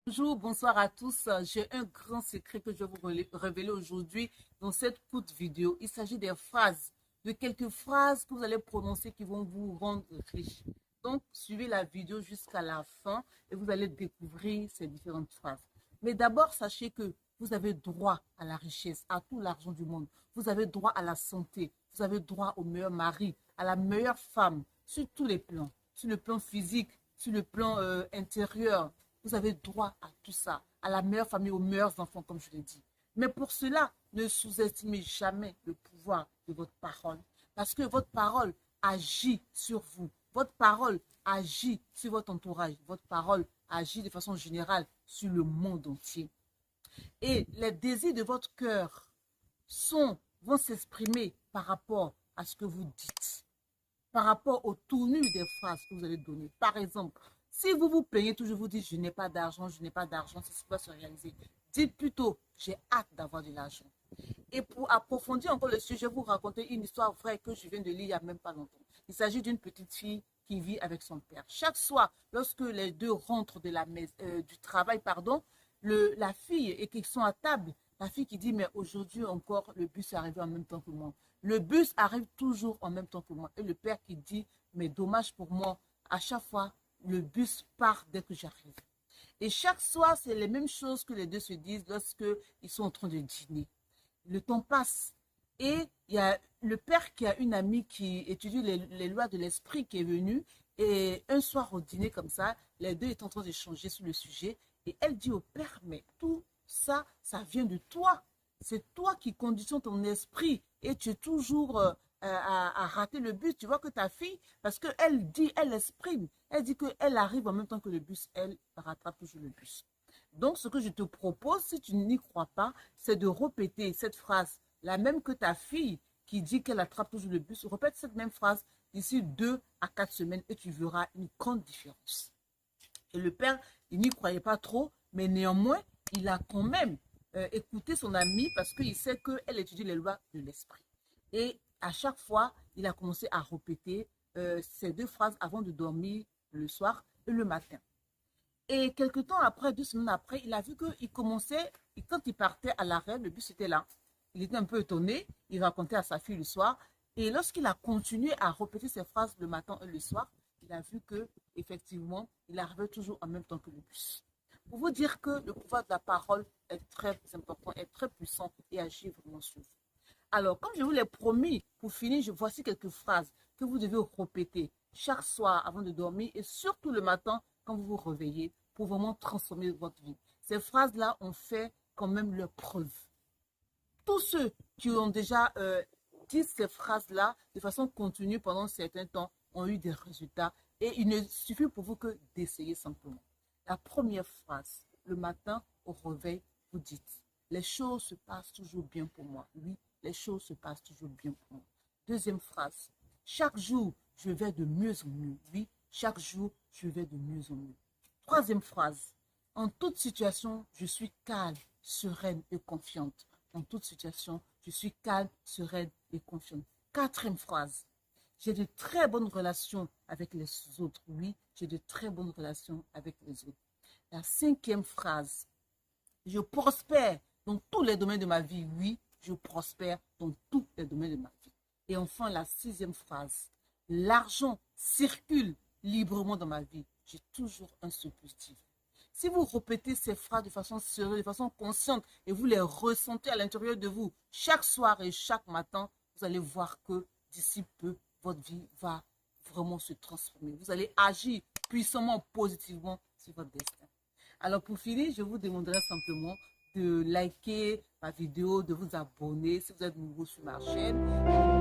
Bonjour, bonsoir à tous. J'ai un grand secret que je vais vous révéler aujourd'hui dans cette courte vidéo. Il s'agit des phrases, de quelques phrases que vous allez prononcer qui vont vous rendre riche. Donc, suivez la vidéo jusqu'à la fin et vous allez découvrir ces différentes phrases. Mais d'abord, sachez que vous avez droit à la richesse, à tout l'argent du monde. Vous avez droit à la santé. Vous avez droit au meilleur mari, à la meilleure femme, sur tous les plans. Sur le plan physique, sur le plan intérieur. Vous avez droit à tout ça, à la meilleure famille, aux meilleurs enfants, comme je l'ai dit. Mais pour cela, ne sous-estimez jamais le pouvoir de votre parole. Parce que votre parole agit sur vous. Votre parole agit sur votre entourage. Votre parole agit de façon générale sur le monde entier. Et les désirs de votre cœur vont s'exprimer par rapport à ce que vous dites, par rapport au tournure des phrases que vous allez donner. Par exemple, si vous vous plaignez toujours, vous dites je n'ai pas d'argent, je n'ai pas d'argent, c'est ce qui va se réaliser. Dites plutôt j'ai hâte d'avoir de l'argent. Et pour approfondir encore le sujet, je vais vous raconter une histoire vraie que je viens de lire il n'y a même pas longtemps. Il s'agit d'une petite fille qui vit avec son père. Chaque soir, lorsque les deux rentrent du travail, la fille et qu'ils sont à table, la fille qui dit mais aujourd'hui encore le bus est arrivé en même temps que moi. Le bus arrive toujours en même temps que moi. Et le père qui dit mais dommage pour moi, à chaque fois le bus part dès que j'arrive. Et chaque soir, c'est les mêmes choses que les deux se disent lorsqu'ils sont en train de dîner. Le temps passe et il y a le père qui a une amie qui étudie les lois de l'esprit qui est venue et un soir au dîner comme ça, les deux étaient en train d'échanger sur le sujet et elle dit au père, mais tout ça, ça vient de toi. C'est toi qui conditionnes ton esprit et tu es toujours à rater le bus. Tu vois que ta fille, parce qu'elle dit, elle exprime, elle dit qu'elle arrive en même temps que le bus, elle rattrape toujours le bus. Donc, ce que je te propose, si tu n'y crois pas, c'est de répéter cette phrase, la même que ta fille qui dit qu'elle attrape toujours le bus. Répète cette même phrase d'ici 2 à 4 semaines et tu verras une grande différence. Et le père, il n'y croyait pas trop, mais néanmoins, il a quand même écouté son amie parce qu'il sait qu'elle étudie les lois de l'esprit. Et à chaque fois, il a commencé à répéter ces deux phrases avant de dormir le soir et le matin. Et quelque temps après, 2 semaines après, il a vu qu'il commençait, et quand il partait à l'arrêt, le bus était là. Il était un peu étonné, il racontait à sa fille le soir. Et lorsqu'il a continué à répéter ces phrases le matin et le soir, il a vu que effectivement, il arrivait toujours en même temps que le bus. Pour vous dire que le pouvoir de la parole est très important, est très puissant et agit vraiment sur vous. Alors, comme je vous l'ai promis, pour finir, voici quelques phrases que vous devez répéter chaque soir avant de dormir et surtout le matin quand vous vous réveillez pour vraiment transformer votre vie. Ces phrases-là ont fait quand même leur preuve. Tous ceux qui ont déjà dit ces phrases-là de façon continue pendant un certain temps ont eu des résultats et il ne suffit pour vous que d'essayer simplement. La première phrase, le matin au réveil, vous dites, les choses se passent toujours bien pour moi. Oui, les choses se passent toujours bien pour moi. Deuxième phrase, chaque jour, je vais de mieux en mieux. Oui, chaque jour, je vais de mieux en mieux. Troisième phrase, en toute situation, je suis calme, sereine et confiante. En toute situation, je suis calme, sereine et confiante. Quatrième phrase, j'ai de très bonnes relations avec les autres. Oui, j'ai de très bonnes relations avec les autres. La cinquième phrase, je prospère dans tous les domaines de ma vie. Oui, je prospère dans tous les domaines de ma vie. Et enfin, la sixième phrase, l'argent circule librement dans ma vie. J'ai toujours un surplus. Si vous répétez ces phrases de façon sérieuse, de façon consciente, et vous les ressentez à l'intérieur de vous, chaque soir et chaque matin, vous allez voir que d'ici peu, votre vie va vraiment se transformer. Vous allez agir puissamment, positivement sur votre destin. Alors pour finir, je vous demanderai simplement de liker ma vidéo, de vous abonner si vous êtes nouveau sur ma chaîne.